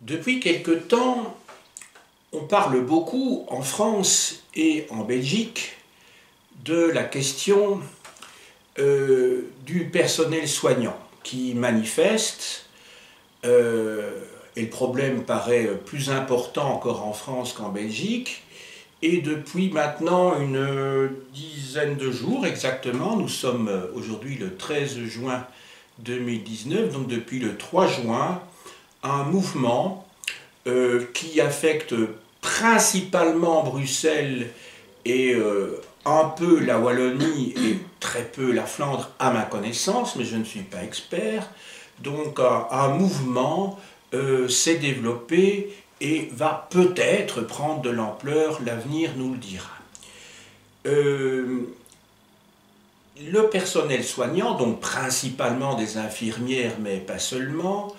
Depuis quelque temps, on parle beaucoup en France et en Belgique de la question du personnel soignant qui manifeste, et le problème paraît plus important encore en France qu'en Belgique, et depuis maintenant une dizaine de jours exactement, nous sommes aujourd'hui le 13 juin 2019, donc depuis le 3 juin, un mouvement qui affecte principalement Bruxelles et un peu la Wallonie et très peu la Flandre à ma connaissance, mais je ne suis pas expert. Donc un mouvement s'est développé et va peut-être prendre de l'ampleur, l'avenir nous le dira. Le personnel soignant, donc principalement des infirmières, mais pas seulement,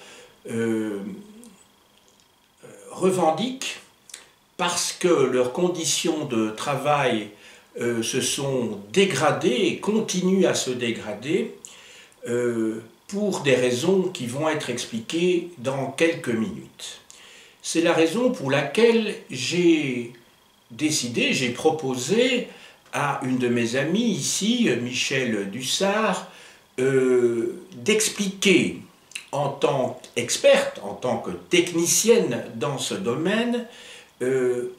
revendiquent, parce que leurs conditions de travail se sont dégradées et continuent à se dégrader, pour des raisons qui vont être expliquées dans quelques minutes. C'est la raison pour laquelle j'ai proposé à une de mes amies ici, Michèle Dussart, d'expliquer en tant qu'experte, en tant que technicienne dans ce domaine,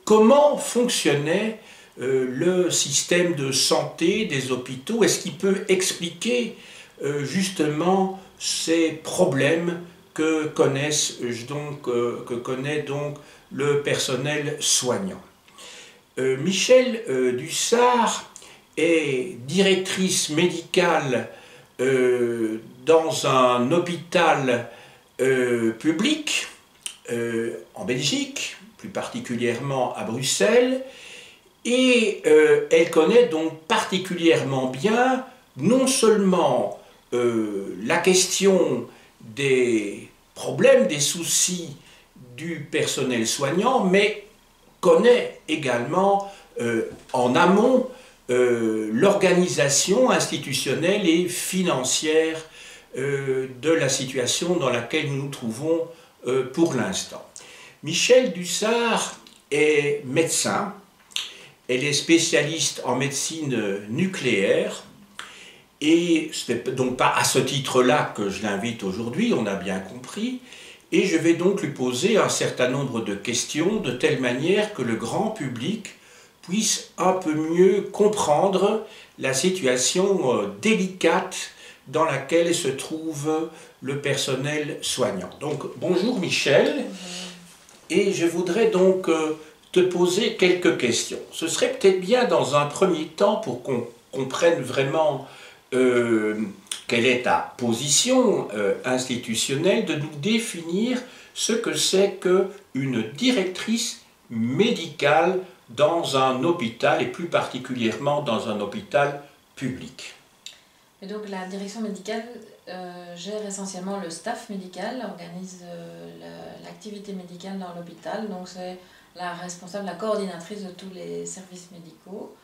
comment fonctionnait le système de santé des hôpitaux. Est-ce qu'il peut expliquer justement ces problèmes que connaît donc le personnel soignant. Michèle Dussart est directrice médicale dans un hôpital public en Belgique, plus particulièrement à Bruxelles, et elle connaît donc particulièrement bien non seulement la question des problèmes, des soucis du personnel soignant, mais connaît également en amont l'organisation institutionnelle et financière de la situation dans laquelle nous nous trouvons pour l'instant. Michèle Dussart est médecin, elle est spécialiste en médecine nucléaire, et ce n'est donc pas à ce titre-là que je l'invite aujourd'hui, on a bien compris, et je vais donc lui poser un certain nombre de questions de telle manière que le grand public puisse un peu mieux comprendre la situation délicate dans laquelle se trouve le personnel soignant. Donc bonjour Michèle, et je voudrais donc te poser quelques questions. Ce serait peut-être bien dans un premier temps, pour qu'on comprenne vraiment quelle est ta position institutionnelle, de nous définir ce que c'est qu'une directrice médicale dans un hôpital, et plus particulièrement dans un hôpital public. Et donc la direction médicale gère essentiellement le staff médical, organise l'activité médicale dans l'hôpital, donc c'est la responsable, la coordinatrice de tous les services médicaux.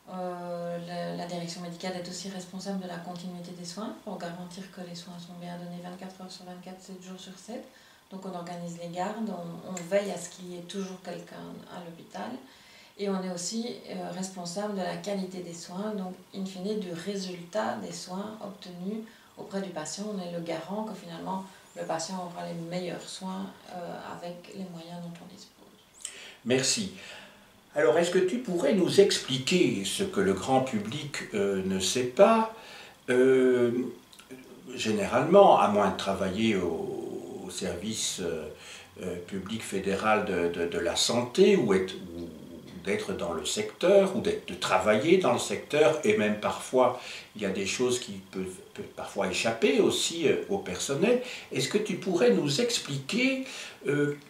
La direction médicale est aussi responsable de la continuité des soins pour garantir que les soins sont bien donnés 24 heures sur 24, 7 jours sur 7. Donc on organise les gardes, on veille à ce qu'il y ait toujours quelqu'un à l'hôpital. Et on est aussi responsable de la qualité des soins, donc in fine du résultat des soins obtenus auprès du patient. On est le garant que finalement le patient aura les meilleurs soins avec les moyens dont on dispose. Merci. Alors, est-ce que tu pourrais nous expliquer ce que le grand public ne sait pas, généralement, à moins de travailler au service public fédéral de la santé, ou d'être dans le secteur, ou de travailler dans le secteur, et même parfois, il y a des choses qui peuvent parfois échapper aussi au personnel. Est-ce que tu pourrais nous expliquer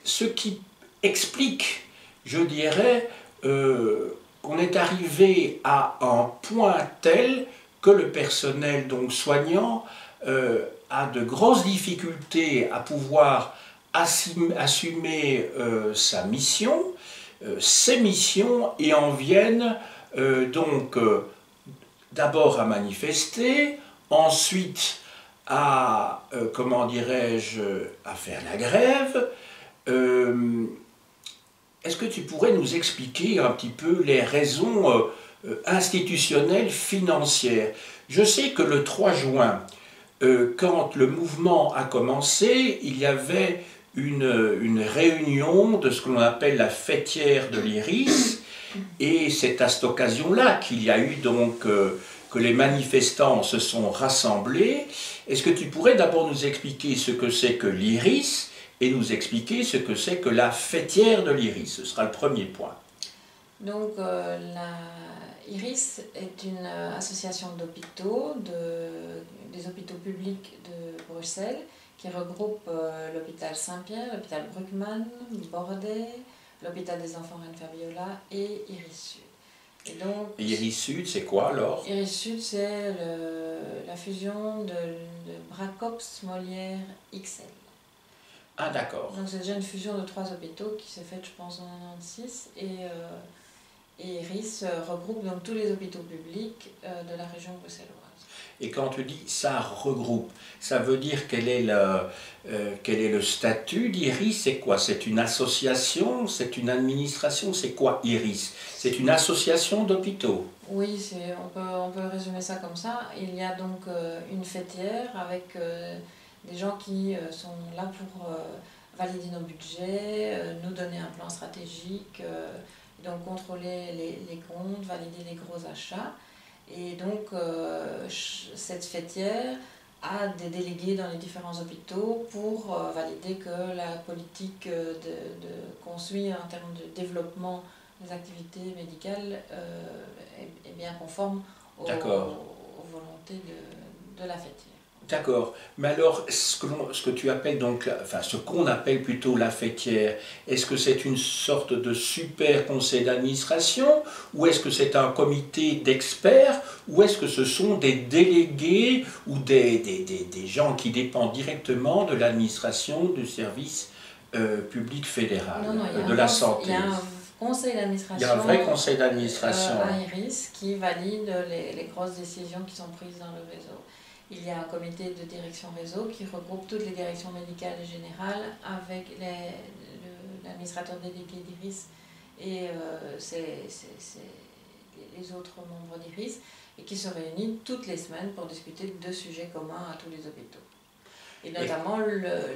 ce qui explique, je dirais, qu'on est arrivé à un point tel que le personnel donc soignant a de grosses difficultés à pouvoir assumer sa mission, ses missions, et en viennent donc d'abord à manifester, ensuite à, comment dirais-je, à faire la grève, est-ce que tu pourrais nous expliquer un petit peu les raisons institutionnelles, financières? Je sais que le 3 juin, quand le mouvement a commencé, il y avait une réunion de ce que l'on appelle la fêtière de l'Iris, et c'est à cette occasion-là qu'il y a eu donc que les manifestants se sont rassemblés. Est-ce que tu pourrais d'abord nous expliquer ce que c'est que l'Iris et nous expliquer ce que c'est que la fêtière de l'Iris? Ce sera le premier point. Donc, la IRIS est une association d'hôpitaux, des hôpitaux publics de Bruxelles, qui regroupe l'hôpital Saint-Pierre, l'hôpital Bruckmann, Bordet, l'hôpital des enfants Reine Fabiola et IRIS Sud. Et donc, IRIS Sud, c'est quoi alors? IRIS Sud, c'est la fusion de Bracops, Molière, XL. Ah d'accord. Donc c'est déjà une fusion de 3 hôpitaux qui s'est faite, je pense, en 1996. Et IRIS regroupe donc tous les hôpitaux publics de la région bruxelloise. Et quand tu dis ça regroupe, ça veut dire quel est le statut d'IRIS? C'est quoi? C'est une association? C'est une administration? C'est quoi IRIS? C'est une association d'hôpitaux? Oui, on peut résumer ça comme ça. Il y a donc une fêtière avec des gens qui sont là pour valider nos budgets, nous donner un plan stratégique, donc contrôler les comptes, valider les gros achats. Et donc cette fêtière a des délégués dans les différents hôpitaux pour valider que la politique qu'on suit en termes de développement des activités médicales est bien conforme aux volontés de la fêtière. D'accord. Mais alors, ce que tu appelles donc, enfin, ce qu'on appelle plutôt la fêtière, est-ce que c'est une sorte de super conseil d'administration, ou est-ce que c'est un comité d'experts, ou est-ce que ce sont des délégués ou des gens qui dépendent directement de l'administration du service public fédéral, de la santé? Il y a un conseil d'administration. Il y a un vrai conseil d'administration. À IRIS qui valide les grosses décisions qui sont prises dans le réseau. Il y a un comité de direction réseau qui regroupe toutes les directions médicales et générales avec l'administrateur délégué d'IRIS et les autres membres d'IRIS et qui se réunit toutes les semaines pour discuter de sujets communs à tous les hôpitaux. Et notamment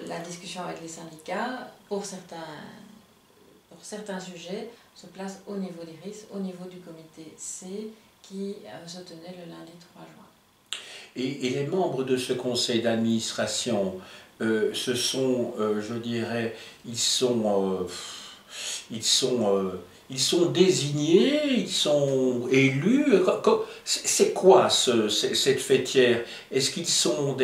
la discussion avec les syndicats pour certains sujets se place au niveau d'IRIS, au niveau du comité C qui se tenait le lundi 3 juin. Et les membres de ce conseil d'administration, ce sont, je dirais, ils sont désignés, ils sont élus. C'est quoi cette fêtière? Est-ce qu'ils sont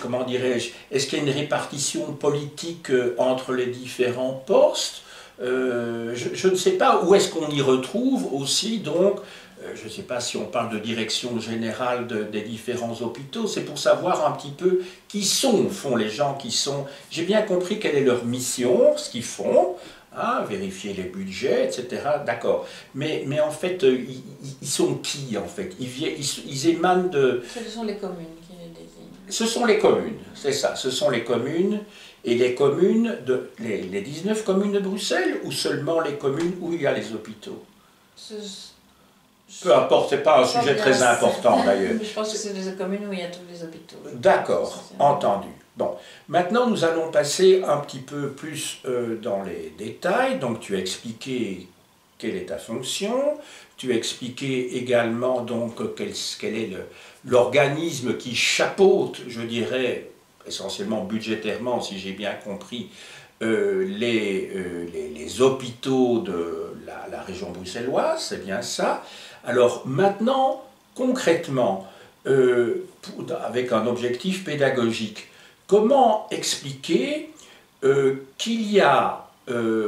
comment dirais-je, est-ce qu'il y a une répartition politique entre les différents postes? Je ne sais pas. Où est-ce qu'on y retrouve aussi donc? Je ne sais pas si on parle de direction générale des différents hôpitaux, c'est pour savoir un petit peu qui sont, au fond, les gens qui sont... J'ai bien compris quelle est leur mission, ce qu'ils font, hein, vérifier les budgets, etc. D'accord. Mais en fait, ils sont qui, en fait? Ils émanent de... Ce sont les communes qui les désignent. Ce sont les communes, c'est ça, ce sont les communes. Et les communes, les 19 communes de Bruxelles, ou seulement les communes où il y a les hôpitaux? Peu importe, ce n'est pas un sujet très important d'ailleurs. Je pense que c'est des communes où il y a tous les hôpitaux. D'accord, entendu. Bon, maintenant nous allons passer un petit peu plus dans les détails. Donc tu as expliqué quelle est ta fonction, tu as expliqué également donc quel est l'organisme qui chapeaute, je dirais, essentiellement budgétairement, si j'ai bien compris, les hôpitaux de la région bruxelloise, c'est bien ça. Alors maintenant, concrètement, avec un objectif pédagogique, comment expliquer qu'il y a,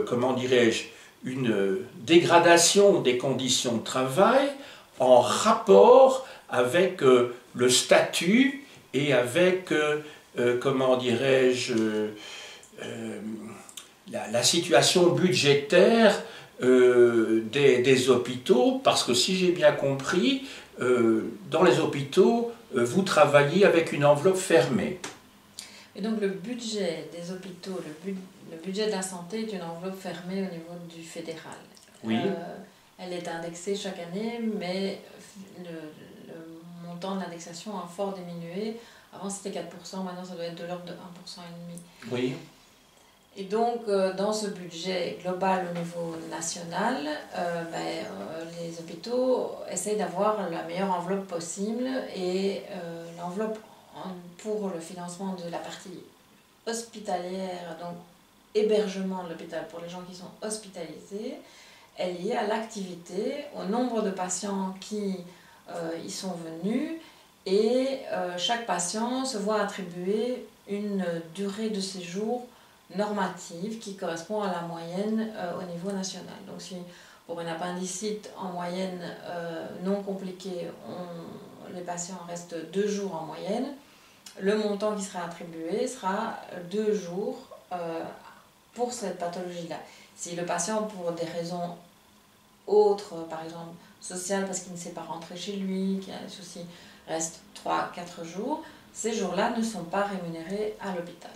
comment dirais-je, une dégradation des conditions de travail en rapport avec le statut et avec, comment dirais-je, la situation budgétaire des hôpitaux, parce que si j'ai bien compris, dans les hôpitaux, vous travaillez avec une enveloppe fermée. Et donc le budget des hôpitaux, le budget de la santé est une enveloppe fermée au niveau du fédéral. Oui. Elle est indexée chaque année, mais le montant de l'indexation a fort diminué. Avant c'était 4%, maintenant ça doit être de l'ordre de 1,5%. Oui. Et donc dans ce budget global au niveau national, les hôpitaux essayent d'avoir la meilleure enveloppe possible et l'enveloppe pour le financement de la partie hospitalière, donc hébergement de l'hôpital pour les gens qui sont hospitalisés, est liée à l'activité, au nombre de patients qui y sont venus, et chaque patient se voit attribuer une durée de séjour normative qui correspond à la moyenne au niveau national. Donc si pour une appendicite en moyenne non compliquée, les patients restent 2 jours en moyenne, le montant qui sera attribué sera 2 jours pour cette pathologie-là. Si le patient, pour des raisons autres, par exemple sociales, parce qu'il ne sait pas rentrer chez lui, qu'il a des soucis, reste 3-4 jours, ces jours-là ne sont pas rémunérés à l'hôpital.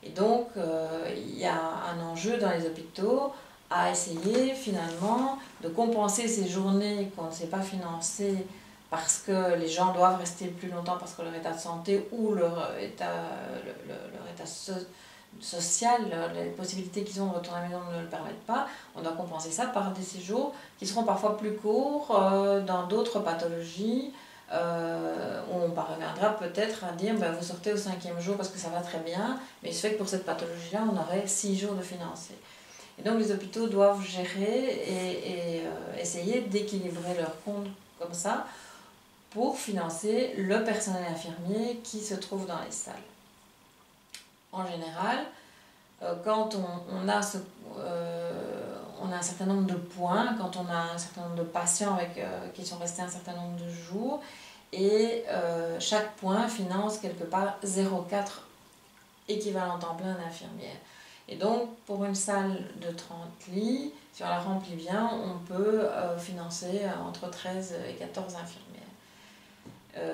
Et donc, il y a un enjeu dans les hôpitaux à essayer finalement de compenser ces journées qu'on ne sait pas financer parce que les gens doivent rester plus longtemps parce que leur état de santé ou leur état social, les possibilités qu'ils ont de retourner à la maison ne le permettent pas. On doit compenser ça par des séjours qui seront parfois plus courts dans d'autres pathologies. On parviendra peut-être à dire vous sortez au 5e jour parce que ça va très bien, mais il se fait que pour cette pathologie-là, on aurait 6 jours de financé. Et donc les hôpitaux doivent gérer et essayer d'équilibrer leurs comptes comme ça pour financer le personnel infirmier qui se trouve dans les salles. En général, quand on a un certain nombre de points, quand on a un certain nombre de patients qui sont restés un certain nombre de jours, et chaque point finance quelque part 0,4 équivalent temps plein d'infirmières. Et donc, pour une salle de 30 lits, si on la remplit bien, on peut financer entre 13 et 14 infirmières.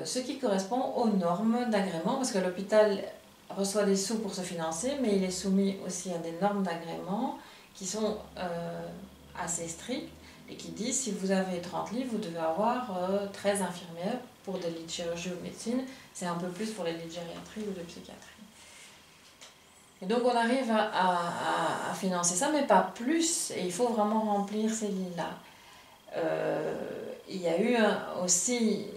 Ce qui correspond aux normes d'agrément, parce que l'hôpital reçoit des sous pour se financer, mais il est soumis aussi à des normes d'agrément qui sont assez strictes et qui disent si vous avez 30 lits, vous devez avoir 13 infirmières pour des lits de chirurgie ou de médecine. C'est un peu plus pour les lits de gériatrie ou de psychiatrie. Et donc on arrive à financer ça, mais pas plus, et il faut vraiment remplir ces lits-là. Il y a eu aussi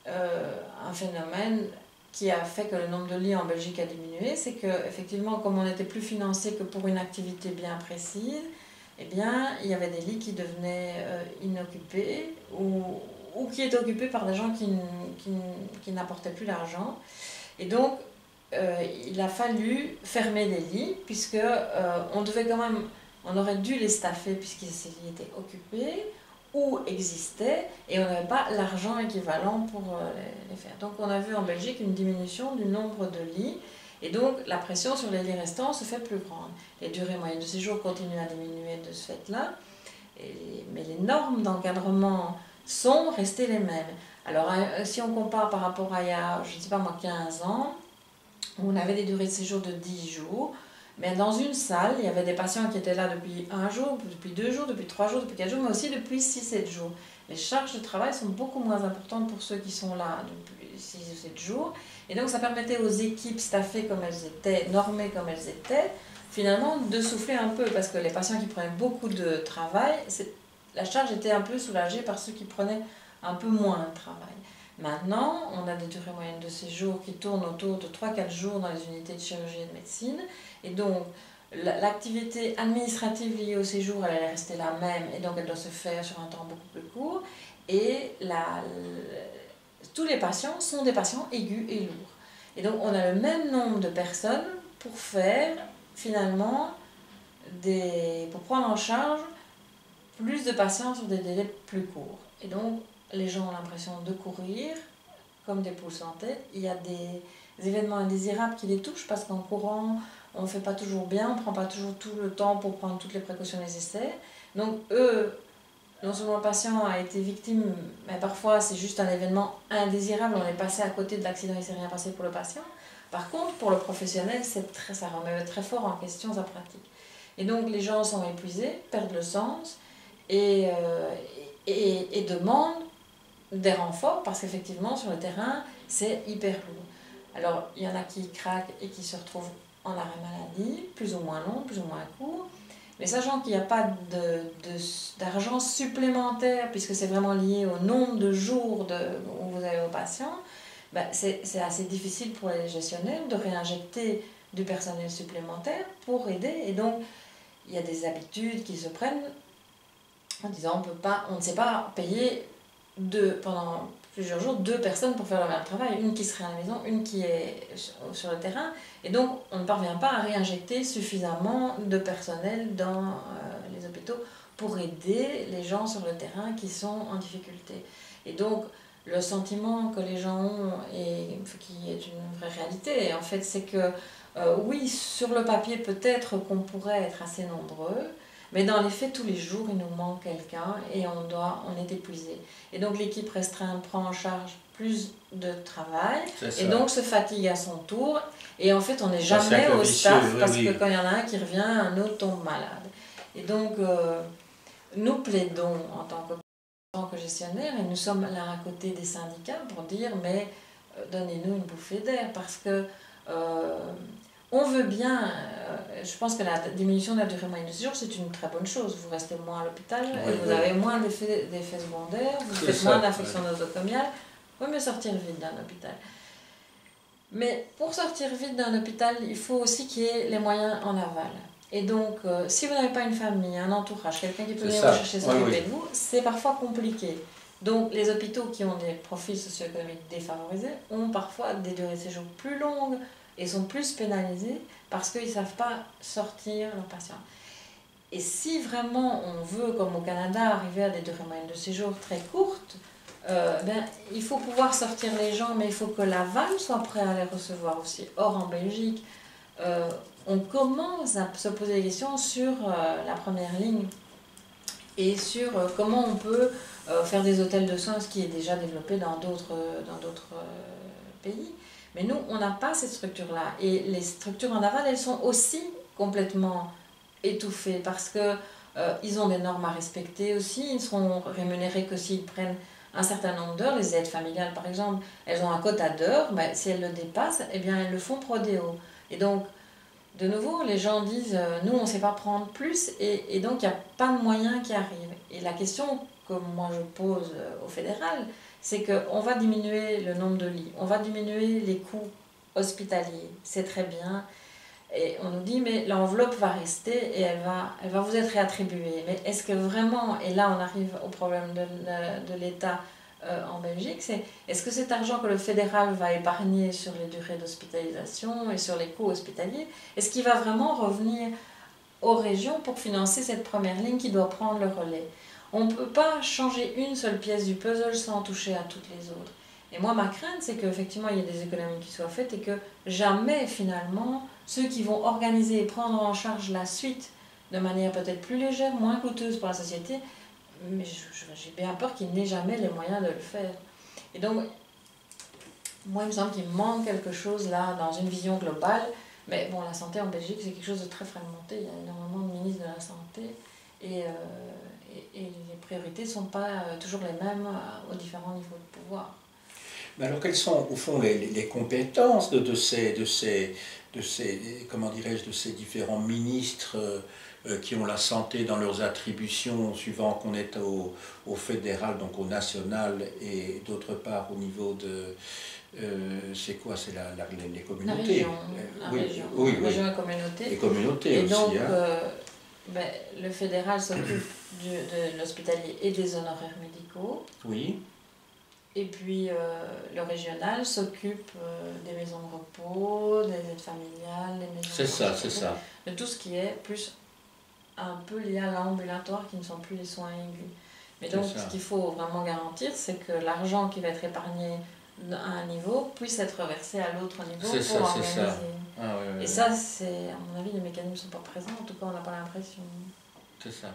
un phénomène qui a fait que le nombre de lits en Belgique a diminué, c'est qu'effectivement, comme on n'était plus financé que pour une activité bien précise, eh bien, il y avait des lits qui devenaient inoccupés ou qui étaient occupés par des gens qui n'apportaient plus l'argent. Et donc, il a fallu fermer des lits, puisque on devait quand même, on aurait dû les staffer puisque ces lits étaient occupés ou existaient, et on n'avait pas l'argent équivalent pour les faire. Donc on a vu en Belgique une diminution du nombre de lits, et donc la pression sur les lits restants se fait plus grande. Les durées moyennes de séjour continuent à diminuer de ce fait-là, mais les normes d'encadrement sont restées les mêmes. Alors si on compare par rapport à il y a, je ne sais pas moi, 15 ans, où on avait des durées de séjour de 10 jours, mais dans une salle, il y avait des patients qui étaient là depuis 1 jour, depuis 2 jours, depuis 3 jours, depuis 4 jours, mais aussi depuis 6-7 jours. Les charges de travail sont beaucoup moins importantes pour ceux qui sont là depuis 6 ou 7 jours. Et donc ça permettait aux équipes staffées comme elles étaient, normées comme elles étaient, finalement de souffler un peu, parce que les patients qui prenaient beaucoup de travail, la charge était un peu soulagée par ceux qui prenaient un peu moins de travail. Maintenant, on a des durées moyennes de séjour qui tournent autour de 3-4 jours dans les unités de chirurgie et de médecine. Et donc, l'activité administrative liée au séjour, elle est restée la même, et donc elle doit se faire sur un temps beaucoup plus court. Et tous les patients sont des patients aigus et lourds. Et donc, on a le même nombre de personnes pour faire, finalement, pour prendre en charge plus de patients sur des délais plus courts. Et donc, les gens ont l'impression de courir comme des poules sans tête. Il y a des événements indésirables qui les touchent parce qu'en courant, on ne fait pas toujours bien, on ne prend pas toujours tout le temps pour prendre toutes les précautions nécessaires. Donc eux, non seulement le patient a été victime, mais parfois c'est juste un événement indésirable, on est passé à côté de l'accident, il ne s'est rien passé pour le patient. Par contre, pour le professionnel, ça remet très fort en question sa pratique. Et donc les gens sont épuisés, perdent le sens et demandent des renforts parce qu'effectivement sur le terrain c'est hyper lourd. Alors il y en a qui craquent et qui se retrouvent en arrêt maladie, plus ou moins long, plus ou moins court, mais sachant qu'il n'y a pas d'argent supplémentaire puisque c'est vraiment lié au nombre de jours où vous avez vos patients, ben c'est assez difficile pour les gestionnaires de réinjecter du personnel supplémentaire pour aider. Et donc il y a des habitudes qui se prennent en disant on ne sait pas payer pendant plusieurs jours 2 personnes pour faire le même travail, une qui serait à la maison, une qui est sur le terrain, et donc on ne parvient pas à réinjecter suffisamment de personnel dans les hôpitaux pour aider les gens sur le terrain qui sont en difficulté. Et donc le sentiment que les gens ont, et qui est une vraie réalité en fait, c'est que oui, sur le papier peut-être qu'on pourrait être assez nombreux, mais dans les faits, tous les jours, il nous manque quelqu'un et on est épuisé. Et donc l'équipe restreinte prend en charge plus de travail et donc se fatigue à son tour. Et en fait, on n'est jamais au staff parce que quand il y en a un qui revient, un autre tombe malade. Et donc, nous plaidons en tant que gestionnaire et nous sommes là à côté des syndicats pour dire mais donnez-nous une bouffée d'air parce que on veut bien, je pense que la diminution de la durée moyenne de séjour, c'est une très bonne chose. Vous restez moins à l'hôpital, vous avez moins d'effets secondaires, vous faites moins d'infections nosocomiales. Vous pouvez sortir vite d'un hôpital. Mais pour sortir vite d'un hôpital, il faut aussi qu'il y ait les moyens en aval. Et donc, si vous n'avez pas une famille, un entourage, quelqu'un qui peut venir vous chercher s'occuper de vous, c'est parfois compliqué. Donc, les hôpitaux qui ont des profils socio-économiques défavorisés ont parfois des durées de séjour plus longues, et sont plus pénalisés parce qu'ils ne savent pas sortir leurs patients. Et si vraiment on veut, comme au Canada, arriver à des durées moyennes de séjour très courtes, il faut pouvoir sortir les gens, mais il faut que l'aval soit prêt à les recevoir aussi. Or, en Belgique, on commence à se poser des questions sur la première ligne et sur comment on peut faire des hôtels de soins, ce qui est déjà développé dans d'autres pays. Mais nous, on n'a pas cette structure-là. Et les structures en aval, elles sont aussi complètement étouffées parce qu'ils ont des normes à respecter aussi. Ils ne seront rémunérés que s'ils prennent un certain nombre d'heures. Les aides familiales, par exemple, elles ont un quota d'heures. Ben, si elles le dépassent, eh bien, elles le font prodéo. Et donc, de nouveau, les gens disent nous, on ne sait pas prendre plus. Et donc, il n'y a pas de moyens qui arrivent. Et la question que moi, je pose au fédéral, c'est qu'on va diminuer le nombre de lits, on va diminuer les coûts hospitaliers, c'est très bien. Et on nous dit, mais l'enveloppe va rester et elle va vous être réattribuée. Mais est-ce que vraiment, et là on arrive au problème de l'État en Belgique, c'est est-ce que cet argent que le fédéral va épargner sur les durées d'hospitalisation et sur les coûts hospitaliers, est-ce qu'il va vraiment revenir aux régions pour financer cette première ligne qui doit prendre le relais ? On ne peut pas changer une seule pièce du puzzle sans toucher à toutes les autres. Et moi, ma crainte, c'est qu'effectivement, il y ait des économies qui soient faites et que jamais, finalement, ceux qui vont organiser et prendre en charge la suite de manière peut-être plus légère, moins coûteuse pour la société, mais j'ai bien peur qu'ils n'aient jamais les moyens de le faire. Et donc, moi, il me semble qu'il manque quelque chose là, dans une vision globale. Mais bon, la santé en Belgique, c'est quelque chose de très fragmenté. Il y a énormément de ministres de la santé et les priorités ne sont pas toujours les mêmes aux différents niveaux de pouvoir. Mais alors, quelles sont, au fond, les compétences de ces différents ministres qui ont la santé dans leurs attributions, suivant qu'on est au fédéral, donc au national, et d'autre part au niveau de... c'est quoi? C'est les communautés. La région et communauté. Les communautés et aussi. Donc, le fédéral s'occupe de l'hospitalier et des honoraires médicaux. Oui. Et puis le régional s'occupe des maisons de repos, des aides familiales, des maisons c'est ça. De tout ce qui est plus un peu lié à l'ambulatoire qui ne sont plus les soins aigus. Mais donc ce qu'il faut vraiment garantir, c'est que l'argent qui va être épargné à un niveau puisse être reversé à l'autre niveau pour organiser. Et ça, c'est, à mon avis, les mécanismes ne sont pas présents, en tout cas on n'a pas l'impression. C'est ça.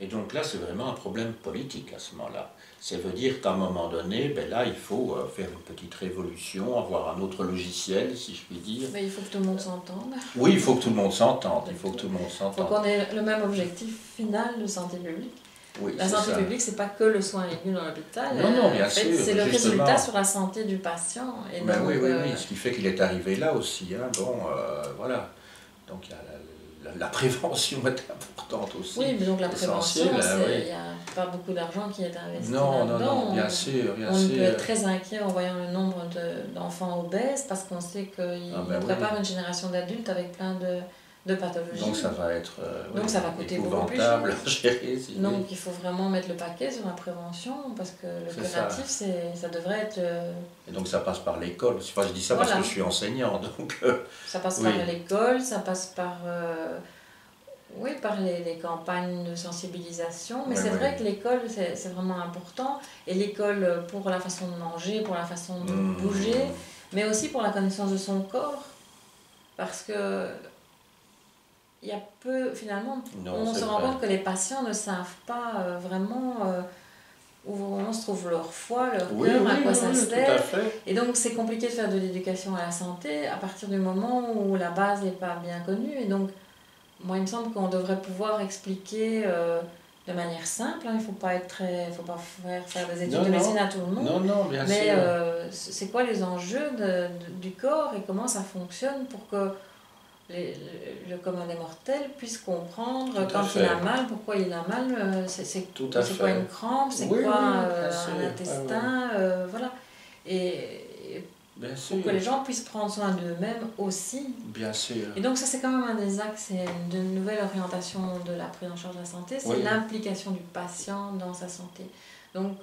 Et donc là, c'est vraiment un problème politique à ce moment-là. Ça veut dire qu'à un moment donné, ben là, il faut faire une petite révolution, avoir un autre logiciel, si je puis dire. Mais il faut que tout le monde s'entende. Oui, il faut que tout le monde s'entende. Il faut que tout le monde Il faut s'entende. qu'on ait le même objectif final de santé publique. Oui, La santé publique, c'est pas que le soin aigu dans l'hôpital. Non, non, bien en fait, sûr. C'est le justement. résultat sur la santé du patient. Et Ben donc, oui, oui, oui. Ce qui fait qu'il est arrivé là aussi. Hein. Bon, voilà. Donc il y a la prévention est importante aussi. Oui, mais donc la prévention, il oui. n'y a pas beaucoup d'argent qui est investi Non, là-dedans. non, bien sûr, bien On sûr. peut être très inquiet en voyant le nombre d'enfants obèses parce qu'on sait qu'ils préparent une génération d'adultes avec plein de pathologies. Donc ça va être donc ça va coûter beaucoup plus cher. Donc il faut vraiment mettre le paquet sur la prévention parce que le curatif, ça devrait être... Et donc ça passe par l'école. Enfin, je dis ça parce que je suis enseignant. Donc, ça passe par l'école, ça passe par... Oui, par les campagnes de sensibilisation, mais c'est vrai que l'école, c'est vraiment important. Et l'école pour la façon de manger, pour la façon de bouger, mais aussi pour la connaissance de son corps. Parce que il y a peu, finalement, on se rend compte que les patients ne savent pas vraiment où vraiment se trouve leur foie, leur cœur, à quoi ça sert. Et donc c'est compliqué de faire de l'éducation à la santé à partir du moment où la base n'est pas bien connue. Et donc, moi, il me semble qu'on devrait pouvoir expliquer de manière simple. Hein. Il ne faut pas faire des études de médecine à tout le monde. Non, non, bien sûr. Mais c'est quoi les enjeux du corps et comment ça fonctionne pour que le commun des mortels puisse comprendre quand il a mal, pourquoi il a mal, c'est quoi une crampe, c'est quoi un intestin, voilà. Et pour que les gens puissent prendre soin d'eux-mêmes aussi. Bien sûr. Et donc ça c'est quand même un des axes, c'est une nouvelle orientation de la prise en charge de la santé, c'est l'implication du patient dans sa santé. Donc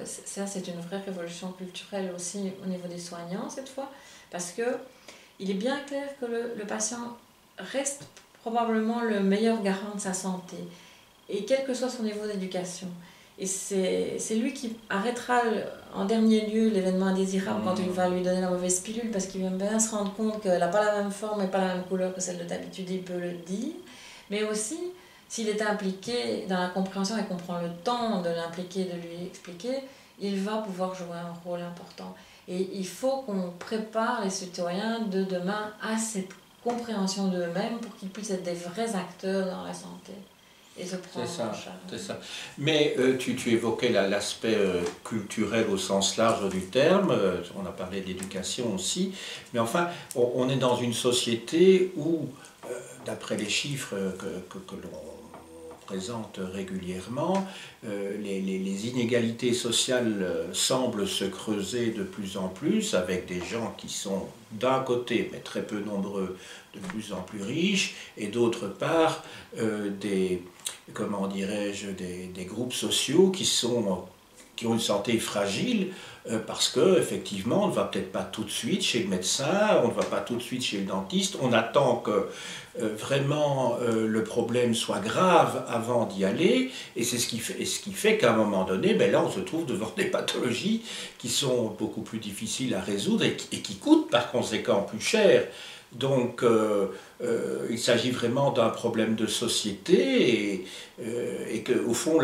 ça c'est une vraie révolution culturelle aussi au niveau des soignants cette fois, parce que il est bien clair que le patient reste probablement le meilleur garant de sa santé, et quel que soit son niveau d'éducation. Et c'est lui qui arrêtera en dernier lieu l'événement indésirable quand il va lui donner la mauvaise pilule, parce qu'il vient bien se rendre compte qu'elle n'a pas la même forme et pas la même couleur que celle de d'habitude, il peut le dire. Mais aussi, s'il est impliqué dans la compréhension et qu'on prend le temps de l'impliquer, de lui expliquer, il va pouvoir jouer un rôle important. Et il faut qu'on prépare les citoyens de demain à cette compréhension d'eux-mêmes pour qu'ils puissent être des vrais acteurs dans la santé. Et se prendre en charge. C'est ça. Mais tu évoquais l'aspect culturel au sens large du terme, on a parlé d'éducation aussi, mais enfin, on est dans une société où, d'après les chiffres que l'on présente régulièrement, les inégalités sociales semblent se creuser de plus en plus, avec des gens qui sont d'un côté, mais très peu nombreux, de plus en plus riches, et d'autre part, comment dirais-je, des groupes sociaux qui ont une santé fragile, parce que effectivement on ne va peut-être pas tout de suite chez le médecin, on ne va pas tout de suite chez le dentiste, on attend que vraiment le problème soit grave avant d'y aller, et c'est ce qui fait qu'à un moment donné, ben là on se trouve devant des pathologies qui sont beaucoup plus difficiles à résoudre et qui coûtent par conséquent plus cher. Donc il s'agit vraiment d'un problème de société, et qu'au fond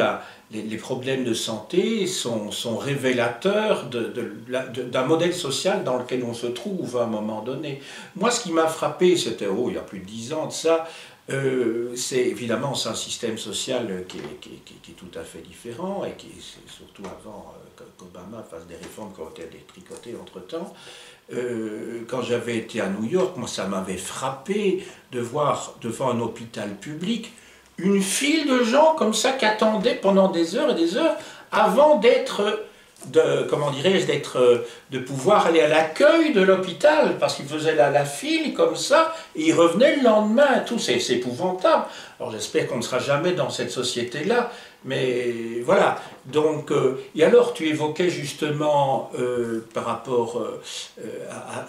les problèmes de santé sont révélateurs d'un modèle social dans lequel on se trouve à un moment donné. Moi, ce qui m'a frappé, c'était il y a plus de 10 ans de ça, c'est évidemment un système social qui est tout à fait différent, et qui est surtout avant qu'Obama fasse des réformes qui ont été détricotées entre-temps. Quand j'avais été à New York, moi ça m'avait frappé de voir devant un hôpital public une file de gens comme ça qui attendaient pendant des heures et des heures avant de pouvoir aller à l'accueil de l'hôpital, parce qu'ils faisaient la file comme ça et ils revenaient le lendemain. Tout c'est épouvantable. Alors j'espère qu'on ne sera jamais dans cette société-là, mais voilà. Donc, et alors tu évoquais justement par rapport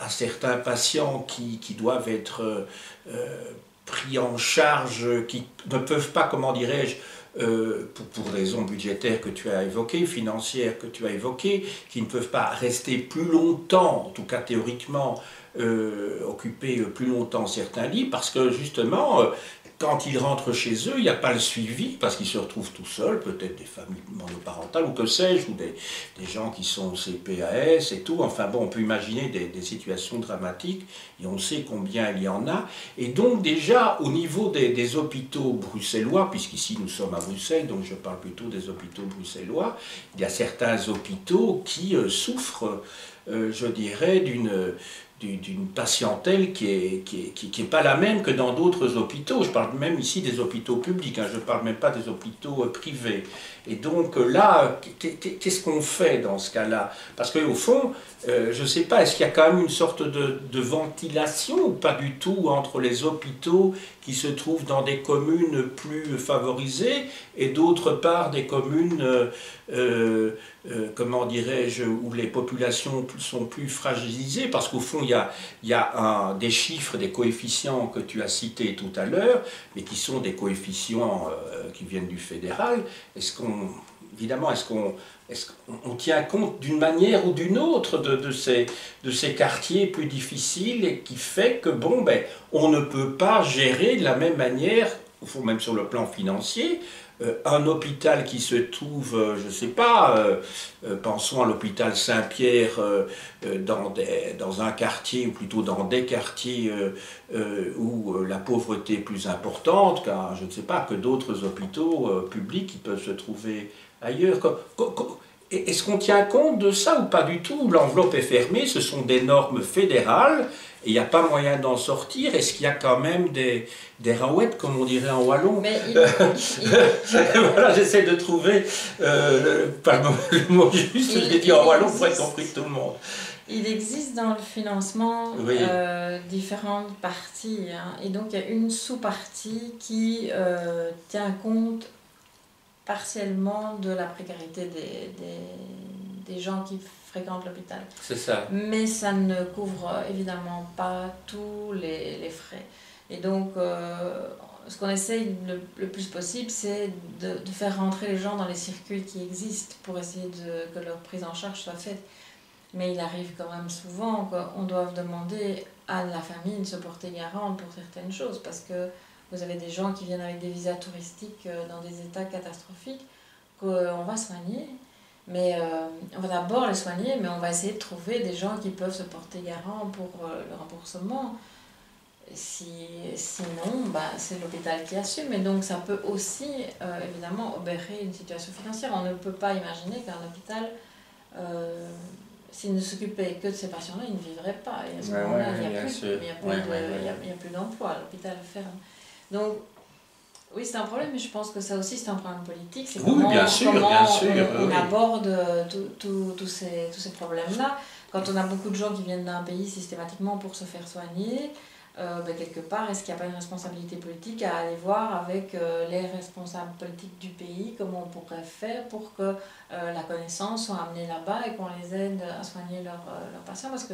à certains patients qui doivent être pris en charge, qui ne peuvent pas, comment dirais-je, pour raisons budgétaires que tu as évoquées, financières que tu as évoquées, qui ne peuvent pas rester plus longtemps, en tout cas théoriquement, occuper plus longtemps certains lits, parce que justement, quand ils rentrent chez eux, il n'y a pas le suivi, parce qu'ils se retrouvent tout seuls, peut-être des familles monoparentales, ou que sais-je, ou des gens qui sont CPAS et tout. Enfin bon, on peut imaginer des situations dramatiques, et on sait combien il y en a. Et donc déjà, au niveau des hôpitaux bruxellois, puisqu'ici nous sommes à Bruxelles, donc je parle plutôt des hôpitaux bruxellois, il y a certains hôpitaux qui souffrent, je dirais, d'une patientèle qui est pas la même que dans d'autres hôpitaux. Je parle même ici des hôpitaux publics, hein, je ne parle même pas des hôpitaux privés. Et donc là, qu'est-ce qu'on fait dans ce cas-là? Parce qu'au fond, je ne sais pas, est-ce qu'il y a quand même une sorte de ventilation ou pas du tout entre les hôpitaux qui se trouvent dans des communes plus favorisées et d'autre part des communes, comment dirais-je, où les populations sont plus fragilisées? Parce qu'au fond, il y a des chiffres, des coefficients que tu as cités tout à l'heure, mais qui sont des coefficients qui viennent du fédéral. Évidemment, est-ce qu'on tient compte d'une manière ou d'une autre de ces quartiers plus difficiles et qui fait que, bon, ben, on ne peut pas gérer de la même manière, au fond, même sur le plan financier, un hôpital qui se trouve, je ne sais pas, pensons à l'hôpital Saint-Pierre dans un quartier, ou plutôt dans des quartiers où la pauvreté est plus importante, car je ne sais pas, que d'autres hôpitaux publics qui peuvent se trouver ailleurs. Est-ce qu'on tient compte de ça ou pas du tout? L'enveloppe est fermée, ce sont des normes fédérales, et il n'y a pas moyen d'en sortir. Est-ce qu'il y a quand même des raouettes, comme on dirait en wallon? Voilà, j'essaie de trouver le mot juste, je l'ai dit en wallon pour être compris de tout le monde. Il existe dans le financement différentes parties, hein, et donc il y a une sous-partie qui tient compte partiellement de la précarité des gens qui fréquentent l'hôpital. C'est ça. Mais ça ne couvre évidemment pas tous les frais. Et donc, ce qu'on essaye le plus possible, c'est de faire rentrer les gens dans les circuits qui existent pour essayer que leur prise en charge soit faite. Mais il arrive quand même souvent qu'on doive demander à la famille de se porter garant pour certaines choses, parce que vous avez des gens qui viennent avec des visas touristiques dans des états catastrophiques qu'on va soigner, mais on va d'abord les soigner, mais on va essayer de trouver des gens qui peuvent se porter garant pour le remboursement. Sinon, c'est l'hôpital qui assume, et donc ça peut aussi évidemment obérer une situation financière. On ne peut pas imaginer qu'un hôpital, s'il ne s'occupait que de ces patients-là, il ne vivrait pas. Et à ce moment-là, il n'y a plus d'emploi, l'hôpital ferme. Donc, oui, c'est un problème, mais je pense que ça aussi, c'est un problème politique. C'est comment on aborde tous ces problèmes-là. Quand on a beaucoup de gens qui viennent d'un pays systématiquement pour se faire soigner, quelque part, est-ce qu'il n'y a pas une responsabilité politique à aller voir avec les responsables politiques du pays, comment on pourrait faire pour que la connaissance soit amenée là-bas et qu'on les aide à soigner leurs patients? Parce que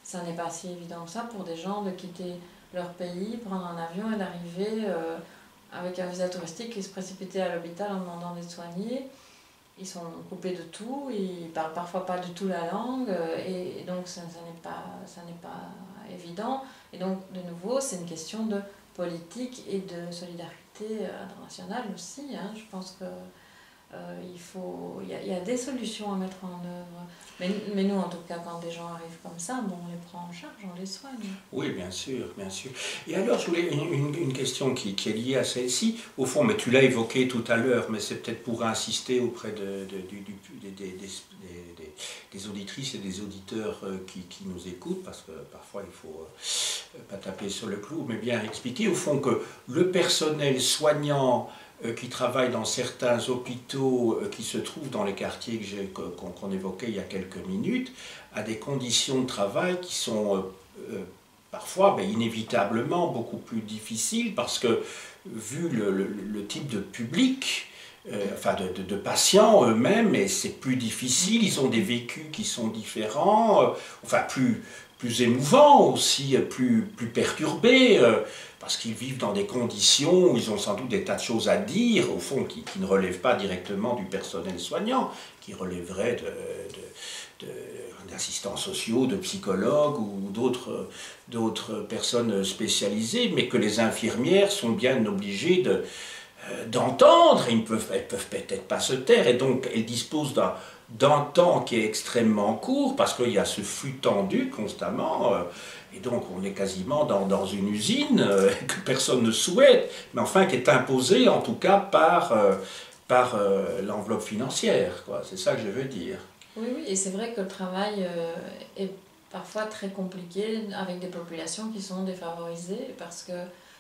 ça n'est pas si évident que ça pour des gens de quitter leur pays, prendre un avion et d'arriver avec un visa touristique et se précipiter à l'hôpital en demandant d'être soignés. Ils sont coupés de tout, ils ne parlent parfois pas du tout la langue, et donc ça n'est pas évident. Et donc, de nouveau, c'est une question de politique et de solidarité internationale aussi. Hein. Je pense que il y a des solutions à mettre en œuvre. Mais nous, en tout cas, quand des gens arrivent comme ça, on les prend en charge, on les soigne. Oui, bien sûr, bien sûr. Et alors, je voulais une question qui est liée à celle-ci. Au fond, mais tu l'as évoqué tout à l'heure, mais c'est peut-être pour insister auprès des auditrices et des auditeurs qui nous écoutent, parce que parfois, il ne faut pas taper sur le clou, mais bien expliquer, au fond, que le personnel soignant qui travaillent dans certains hôpitaux qui se trouvent dans les quartiers qu'on évoquait il y a quelques minutes, a des conditions de travail qui sont parfois, inévitablement, beaucoup plus difficiles, parce que, vu le type de public, de patients eux-mêmes, c'est plus difficile, ils ont des vécus qui sont différents, plus émouvants aussi, plus perturbés, parce qu'ils vivent dans des conditions où ils ont sans doute des tas de choses à dire, au fond, qui ne relèvent pas directement du personnel soignant, qui relèveraient d'assistants sociaux, de psychologues ou d'autres personnes spécialisées, mais que les infirmières sont bien obligées d'entendre, elles peuvent peut-être pas se taire, et donc elles disposent d'un temps qui est extrêmement court, parce qu'il y a ce flux tendu constamment, et donc on est quasiment dans une usine que personne ne souhaite, mais enfin qui est imposée en tout cas par l'enveloppe financière, quoi. C'est ça que je veux dire. Oui, oui, et c'est vrai que le travail est parfois très compliqué avec des populations qui sont défavorisées parce que...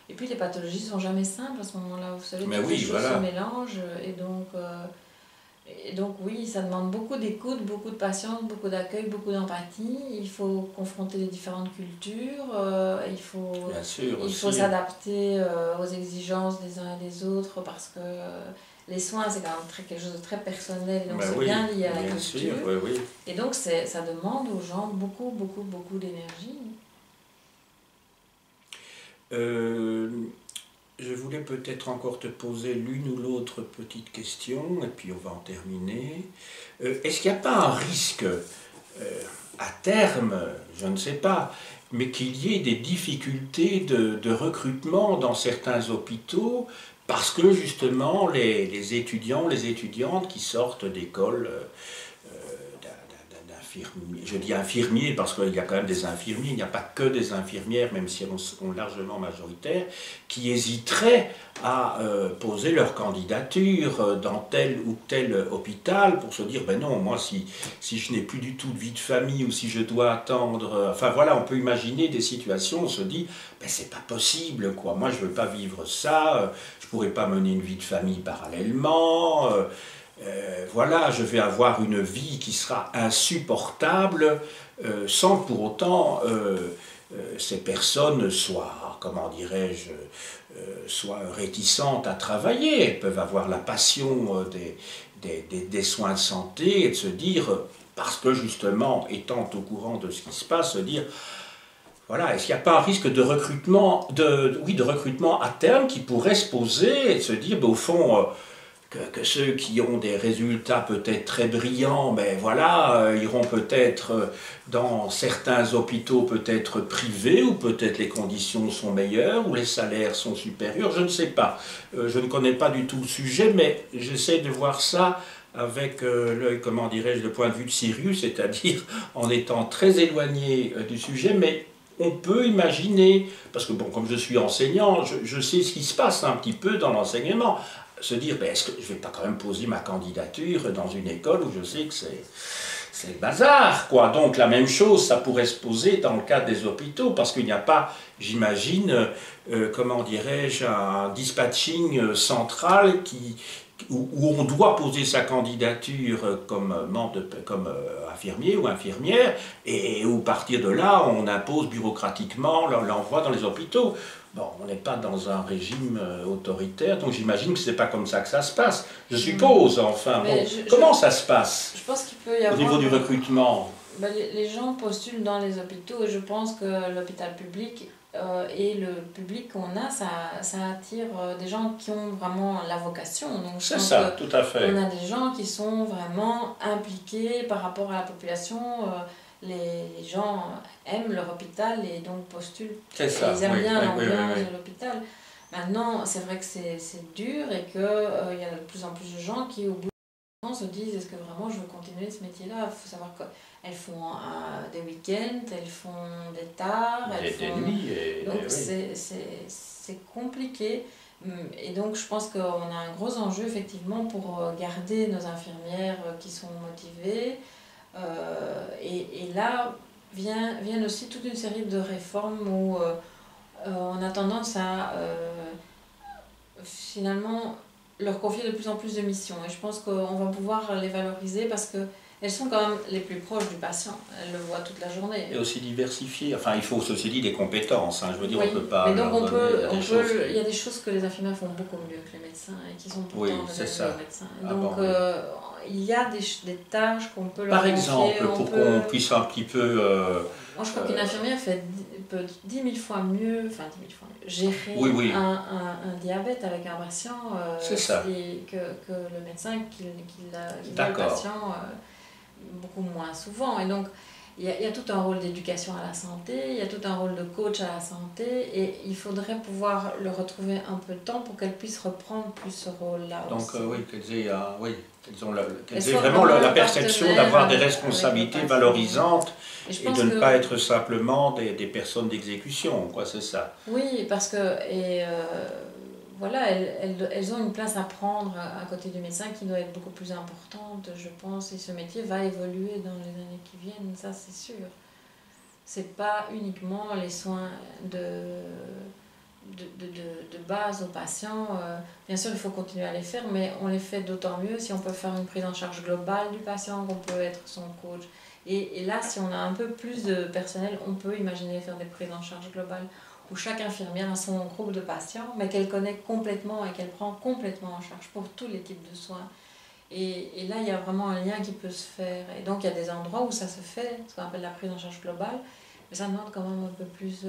Et puis les pathologies ne sont jamais simples à ce moment-là, vous savez, toutes les choses se mélangent et donc oui, ça demande beaucoup d'écoute, beaucoup de patience, beaucoup d'accueil, beaucoup d'empathie. Il faut confronter les différentes cultures, il faut s'adapter aux exigences des uns et des autres parce que les soins, c'est quand même quelque chose de très personnel, donc c'est bien lié à la culture. Et donc ça demande aux gens beaucoup, beaucoup, beaucoup d'énergie. Je voulais peut-être encore te poser l'une ou l'autre petite question, et puis on va en terminer. Est-ce qu'il n'y a pas un risque, à terme, je ne sais pas, mais qu'il y ait des difficultés de recrutement dans certains hôpitaux, parce que justement les étudiants, les étudiantes qui sortent d'écoles, je dis infirmiers parce qu'il y a quand même des infirmiers, il n'y a pas que des infirmières, même si elles sont largement majoritaires, qui hésiteraient à poser leur candidature dans tel ou tel hôpital pour se dire, ben non, moi si je n'ai plus du tout de vie de famille ou si je dois attendre, enfin voilà, on peut imaginer des situations où on se dit, ben c'est pas possible, quoi, moi je veux pas vivre ça, je pourrais pas mener une vie de famille parallèlement, voilà, je vais avoir une vie qui sera insupportable sans que pour autant ces personnes soient, comment dirais-je, soient réticentes à travailler. Elles peuvent avoir la passion des soins de santé et de se dire, parce que justement, étant au courant de ce qui se passe, se dire, voilà, est-ce qu'il n'y a pas un risque de recrutement, de recrutement à terme qui pourrait se poser et de se dire, ben, au fond, que ceux qui ont des résultats peut-être très brillants, ben voilà, iront peut-être dans certains hôpitaux peut-être privés, ou peut-être les conditions sont meilleures, ou les salaires sont supérieurs, je ne sais pas. Je ne connais pas du tout le sujet, mais j'essaie de voir ça avec l'œil, comment dirais-je, le point de vue de Sirius, c'est-à-dire en étant très éloigné du sujet, mais on peut imaginer, parce que bon, comme je suis enseignant, je sais ce qui se passe un petit peu dans l'enseignement, se dire, ben, est-ce que je ne vais pas quand même poser ma candidature dans une école où je sais que c'est le bazar, quoi. Donc la même chose, ça pourrait se poser dans le cadre des hôpitaux, parce qu'il n'y a pas, j'imagine, comment dirais-je, un dispatching central où on doit poser sa candidature comme infirmier ou infirmière, et où, à partir de là, on impose bureaucratiquement l'envoi dans les hôpitaux. Bon, on n'est pas dans un régime autoritaire, donc j'imagine que ce n'est pas comme ça que ça se passe. Je suppose, enfin. Bon, comment ça se passe? Je pense qu'il peut y avoir... Au niveau du recrutement? Ben, les gens postulent dans les hôpitaux, et je pense que l'hôpital public et le public qu'on a, ça attire des gens qui ont vraiment la vocation. C'est ça, tout à fait. On a des gens qui sont vraiment impliqués par rapport à la population. Les gens aiment leur hôpital et donc postulent. C'est ça, ils aiment bien l'ambiance de l'hôpital. Maintenant, c'est vrai que c'est dur et qu'il y a de plus en plus de gens qui, au bout de temps, se disent, est-ce que vraiment je veux continuer ce métier-là? Il faut savoir qu'elles font des week-ends, elles font des tards, des nuits. Donc c'est compliqué. Et donc je pense qu'on a un gros enjeu effectivement pour garder nos infirmières qui sont motivées. Et là viennent aussi toute une série de réformes où on a tendance à finalement leur confier de plus en plus de missions. Et je pense qu'on va pouvoir les valoriser parce qu'elles sont quand même les plus proches du patient. Elles le voient toute la journée. Et aussi diversifier. Enfin, il faut, ceci dit, des compétences. Hein. Je veux dire, oui, on ne peut pas... Mais donc il y a des choses que les infirmières font beaucoup mieux que les médecins et qui sont pourtant les médecins. Donc il y a des tâches qu'on peut leur confier. Par exemple, pour qu'on puisse un petit peu... Moi, je crois qu'une infirmière peut 10 000 fois mieux, gérer un diabète avec un patient que le médecin qui voit le patient beaucoup moins souvent. Et donc, il y a tout un rôle d'éducation à la santé, il y a tout un rôle de coach à la santé, et il faudrait pouvoir le retrouver un peu de temps pour qu'elles puissent reprendre plus ce rôle-là. Donc aussi. oui, qu'elles aient soient vraiment vraiment la perception d'avoir des partenaires responsabilités avec le patient. valorisantes Et je et pense de ne que, pas être simplement des personnes d'exécution, quoi, c'est ça. oui, parce que voilà, elles ont une place à prendre à côté du médecin qui doit être beaucoup plus importante, je pense, et ce métier va évoluer dans les années qui viennent, ça c'est sûr. C'est pas uniquement les soins de base aux patients. Bien sûr, il faut continuer à les faire, mais on les fait d'autant mieux si on peut faire une prise en charge globale du patient, qu'on peut être son coach. Et là, si on a un peu plus de personnel, on peut imaginer faire des prises en charge globales où chaque infirmière a son groupe de patients, mais qu'elle connaît complètement et qu'elle prend complètement en charge pour tous les types de soins. Et là, il y a vraiment un lien qui peut se faire. Et donc, il y a des endroits où ça se fait, ce qu'on appelle la prise en charge globale, mais ça demande quand même un peu plus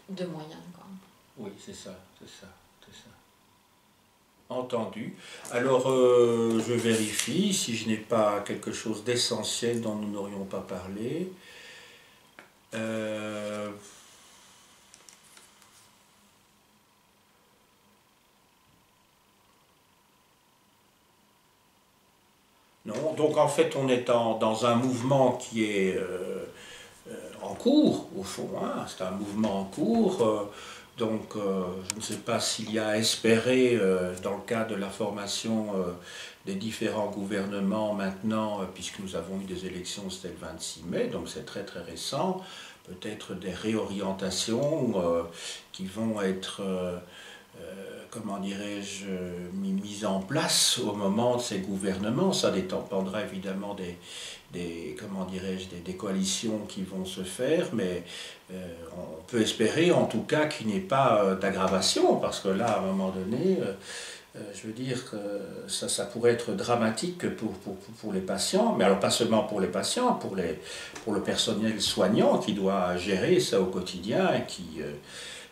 de moyens, quoi. Oui, c'est ça, c'est ça, c'est ça. Entendu. Alors, je vérifie si je n'ai pas quelque chose d'essentiel dont nous n'aurions pas parlé. Non, donc en fait, on est dans un mouvement qui est en cours, au fond, hein. C'est un mouvement en cours. Donc, je ne sais pas s'il y a à espérer, dans le cadre de la formation des différents gouvernements maintenant, puisque nous avons eu des élections, c'était le 26 mai, donc c'est très très récent, peut-être des réorientations qui vont être, comment dirais-je, mises en place au moment de ces gouvernements. Ça dépendra évidemment comment dirais-je, des coalitions qui vont se faire, mais on peut espérer en tout cas qu'il n'y ait pas d'aggravation, parce que là, à un moment donné, je veux dire que ça pourrait être dramatique pour les patients, mais alors pas seulement pour les patients, pour le personnel soignant qui doit gérer ça au quotidien et qui,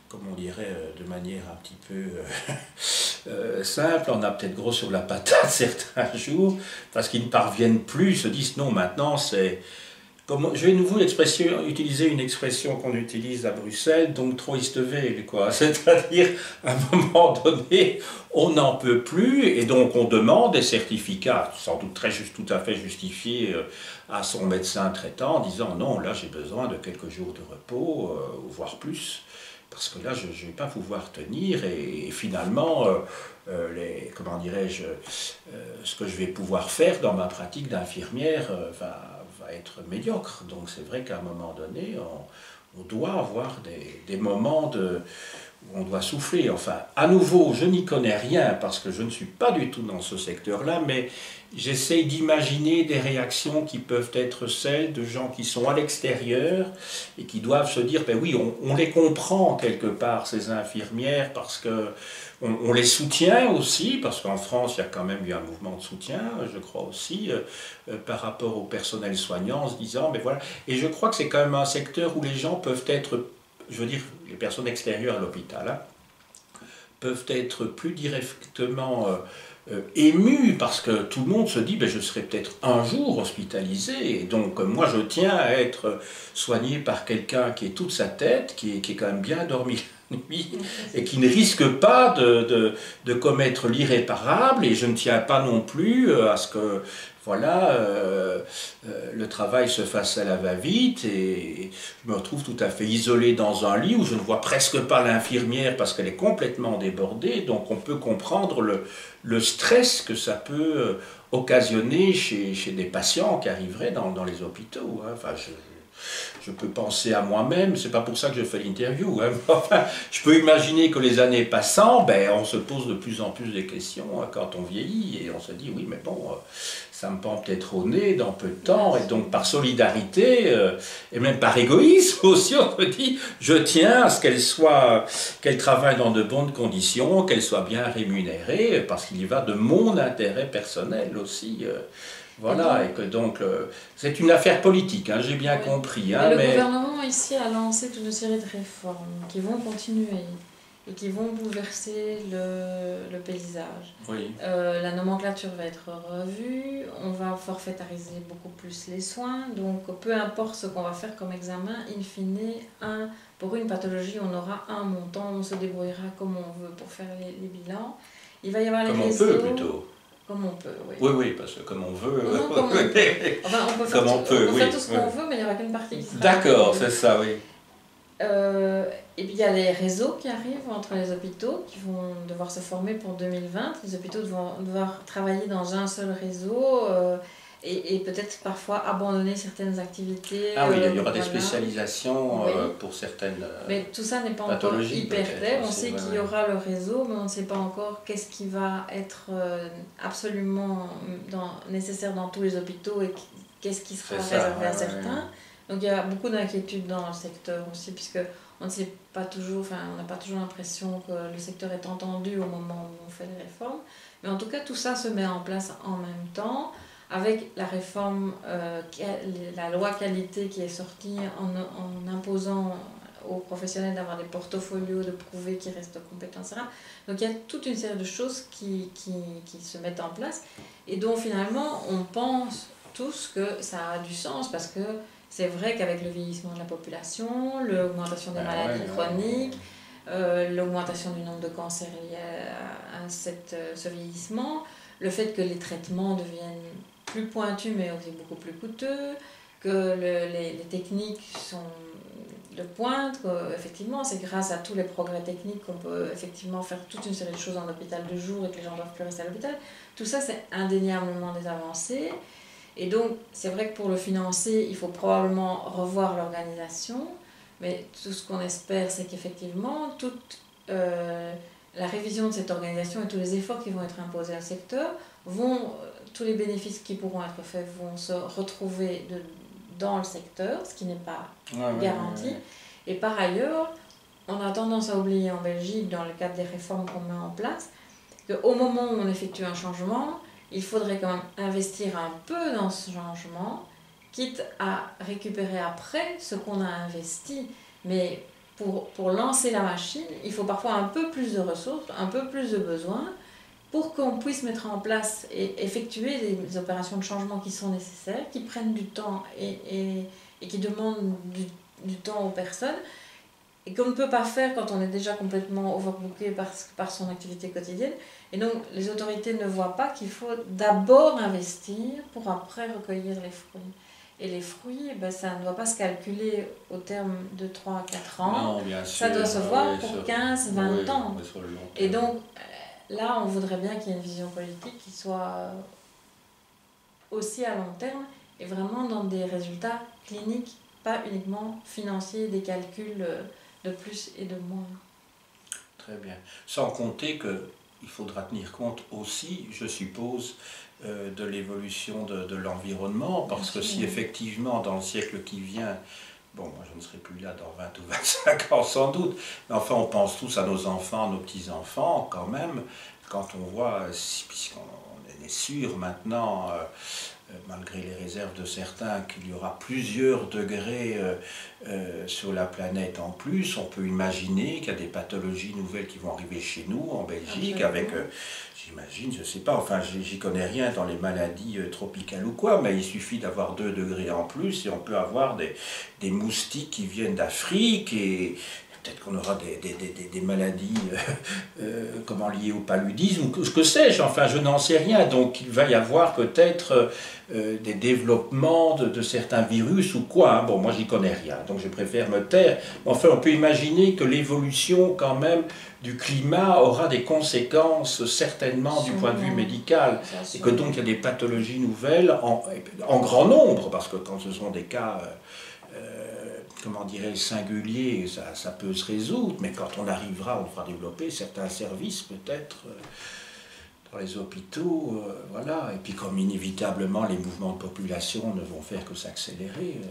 comme on dirait de manière un petit peu simple, on a peut-être gros sur la patate certains jours, parce qu'ils ne parviennent plus, ils se disent non, maintenant c'est... Je vais nouveau utiliser une expression qu'on utilise à Bruxelles, donc trop veille, quoi. C'est-à-dire, à un moment donné, on n'en peut plus, et donc on demande des certificats, sans doute tout à fait justifiés, à son médecin traitant, en disant non, là j'ai besoin de quelques jours de repos, voire plus, parce que là je ne vais pas pouvoir tenir, et finalement, comment dirais-je, ce que je vais pouvoir faire dans ma pratique d'infirmière va être médiocre. Donc c'est vrai qu'à un moment donné, on doit avoir des moments où on doit souffler. Enfin, à nouveau, je n'y connais rien parce que je ne suis pas du tout dans ce secteur-là, mais j'essaie d'imaginer des réactions qui peuvent être celles de gens qui sont à l'extérieur et qui doivent se dire, ben oui, on les comprend quelque part, ces infirmières, parce que on les soutient aussi, parce qu'en France, il y a quand même eu un mouvement de soutien, je crois aussi, par rapport au personnel soignant, en se disant, mais voilà. Et je crois que c'est quand même un secteur où les gens peuvent être, je veux dire, les personnes extérieures à l'hôpital, hein, peuvent être plus directement émues, parce que tout le monde se dit, ben, je serai peut-être un jour hospitalisé, et donc moi je tiens à être soigné par quelqu'un qui est toute sa tête, qui est quand même bien dormi nuit et qui ne risque pas de commettre l'irréparable, et je ne tiens pas non plus à ce que voilà, le travail se fasse à la va-vite, et je me retrouve tout à fait isolé dans un lit où je ne vois presque pas l'infirmière parce qu'elle est complètement débordée. Donc on peut comprendre le stress que ça peut occasionner chez des patients qui arriveraient dans les hôpitaux, hein. Enfin, je peux penser à moi-même, c'est pas pour ça que je fais l'interview, hein. Enfin, je peux imaginer que les années passant, ben, on se pose de plus en plus des questions, hein, quand on vieillit, et on se dit oui, mais bon, ça me pend peut-être au nez dans peu de temps, et donc par solidarité, et même par égoïsme aussi, on se dit je tiens à ce qu'elle travaille dans de bonnes conditions, qu'elle soit bien rémunérée, parce qu'il y va de mon intérêt personnel aussi. Voilà, et que donc c'est une affaire politique, hein, j'ai bien compris. Hein, le gouvernement ici a lancé toute une série de réformes qui vont continuer. et qui vont bouleverser le paysage. Oui. La nomenclature va être revue, on va forfaitariser beaucoup plus les soins, donc peu importe ce qu'on va faire comme examen, in fine, pour une pathologie, on aura un montant, on se débrouillera comme on veut pour faire les bilans. Il va y avoir les réseaux... Comme on peut, plutôt. Comme on peut, oui. Oui, oui, parce que comme on veut... Non, comme on peut. Enfin, on peut faire, faire tout ce qu'on veut, mais il n'y aura qu'une partie qui sera... D'accord, c'est ça, oui. Et puis il y a les réseaux qui arrivent entre les hôpitaux qui vont devoir se former pour 2020. Les hôpitaux vont devoir travailler dans un seul réseau et peut-être parfois abandonner certaines activités. Ah oui, il y aura des spécialisations pour certaines mais tout ça n'est pas encore hyper clair. On sait qu'il y aura le réseau, mais on ne sait pas encore qu'est-ce qui va être absolument nécessaire dans tous les hôpitaux et qu'est-ce qui sera réservé à certains. Donc il y a beaucoup d'inquiétudes dans le secteur aussi, puisque on ne sait pas toujours, enfin on n'a pas toujours l'impression que le secteur est entendu au moment où on fait les réformes. Mais en tout cas, tout ça se met en place en même temps, avec la réforme, la loi qualité qui est sortie en imposant aux professionnels d'avoir des portfolios, de prouver qu'ils restent compétents, etc. Donc il y a toute une série de choses qui se mettent en place et dont finalement on pense tous que ça a du sens, parce que c'est vrai qu'avec le vieillissement de la population, l'augmentation des maladies chroniques, l'augmentation du nombre de cancers liés à ce vieillissement, le fait que les traitements deviennent plus pointus mais aussi beaucoup plus coûteux, que les techniques sont de pointe, effectivement c'est grâce à tous les progrès techniques qu'on peut effectivement faire toute une série de choses en hôpital de jour et que les gens ne doivent plus rester à l'hôpital. Tout ça, c'est indéniablement des avancées. Et donc, c'est vrai que pour le financer, il faut probablement revoir l'organisation, mais tout ce qu'on espère, c'est qu'effectivement, toute la révision de cette organisation et tous les efforts qui vont être imposés au secteur, tous les bénéfices qui pourront être faits vont se retrouver dans le secteur, ce qui n'est pas garanti. Et par ailleurs, on a tendance à oublier en Belgique, dans le cadre des réformes qu'on met en place, qu'au moment où on effectue un changement, il faudrait quand même investir un peu dans ce changement, quitte à récupérer après ce qu'on a investi. Mais pour lancer la machine, il faut parfois un peu plus de ressources, un peu plus de besoins, pour qu'on puisse mettre en place et effectuer les opérations de changement qui sont nécessaires, qui prennent du temps et qui demandent du temps aux personnes, et qu'on ne peut pas faire quand on est déjà complètement overbooké par son activité quotidienne. Et donc, les autorités ne voient pas qu'il faut d'abord investir pour après recueillir les fruits. Et les fruits, ça ne doit pas se calculer au terme de 3 à 4 ans. Non, bien sûr, ça doit se voir pour 15, 20 ans. Et donc, donc, là, on voudrait bien qu'il y ait une vision politique qui soit aussi à long terme et vraiment dans des résultats cliniques, pas uniquement financiers, des calculs de plus et de moins. Très bien. Sans compter qu'il faudra tenir compte aussi, je suppose, de l'évolution de l'environnement, parce que si effectivement, dans le siècle qui vient, bon, moi je ne serai plus là dans 20 ou 25 ans sans doute, mais enfin on pense tous à nos enfants, nos petits-enfants quand même, quand on voit, puisqu'on est sûr maintenant, malgré les réserves de certains, qu'il y aura plusieurs degrés sur la planète en plus, on peut imaginer qu'il y a des pathologies nouvelles qui vont arriver chez nous, en Belgique, avec, j'imagine, je ne sais pas, enfin j'y connais rien dans les maladies tropicales ou quoi, mais il suffit d'avoir 2 degrés en plus et on peut avoir des moustiques qui viennent d'Afrique et peut-être qu'on aura des maladies comment, liées au paludisme, ou que sais-je, enfin je n'en sais rien. Donc il va y avoir peut-être des développements de certains virus ou quoi. Hein. Bon, moi j'y connais rien, donc je préfère me taire. Enfin, on peut imaginer que l'évolution quand même du climat aura des conséquences certainement du point de vue médical. Et que donc il y a des pathologies nouvelles en grand nombre, parce que quand ce sont des cas... comment dirais-je, singulier, ça peut se résoudre, mais quand on arrivera, on fera développer certains services peut-être dans les hôpitaux, voilà. Et puis comme inévitablement les mouvements de population ne vont faire que s'accélérer,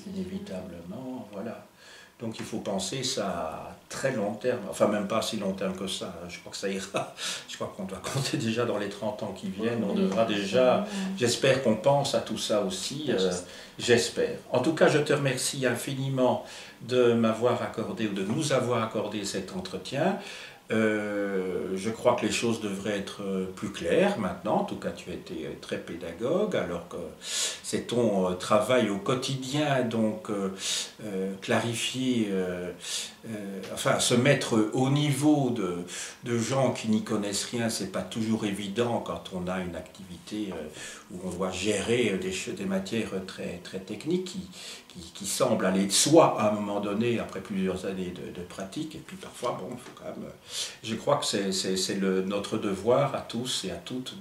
inévitablement, voilà. Donc il faut penser ça à très long terme, enfin même pas si long terme que ça, je crois que ça ira. Je crois qu'on doit compter déjà dans les 30 ans qui viennent, on devra déjà, j'espère qu'on pense à tout ça aussi, j'espère. En tout cas, je te remercie infiniment de m'avoir accordé ou de nous avoir accordé cet entretien. Je crois que les choses devraient être plus claires maintenant. En tout cas, tu as été très pédagogue, alors que c'est ton travail au quotidien, donc clarifier, enfin se mettre au niveau de gens qui n'y connaissent rien, c'est pas toujours évident quand on a une activité où on doit gérer des matières très, très techniques qui semblent aller de soi à un moment donné, après plusieurs années de pratique, et puis parfois, bon, il faut quand même... Je crois que c'est notre devoir à tous et à toutes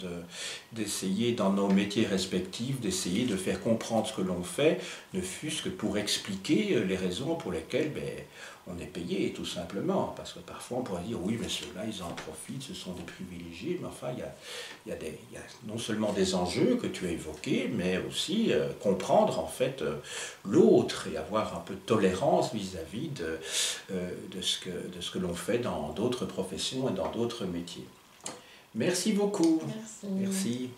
d'essayer, dans nos métiers respectifs, d'essayer de faire comprendre ce que l'on fait, ne fût-ce que pour expliquer les raisons pour lesquelles on est payé, tout simplement. Parce que parfois, on pourrait dire, oui, mais ceux-là, ils en profitent, ce sont des privilégiés, mais enfin, il y a non seulement des enjeux que tu as évoqués, mais aussi comprendre, en fait, l'autre et avoir un peu de tolérance vis-à-vis de ce que l'on fait dans d'autres professions et dans d'autres métiers. Merci beaucoup. Merci. Merci.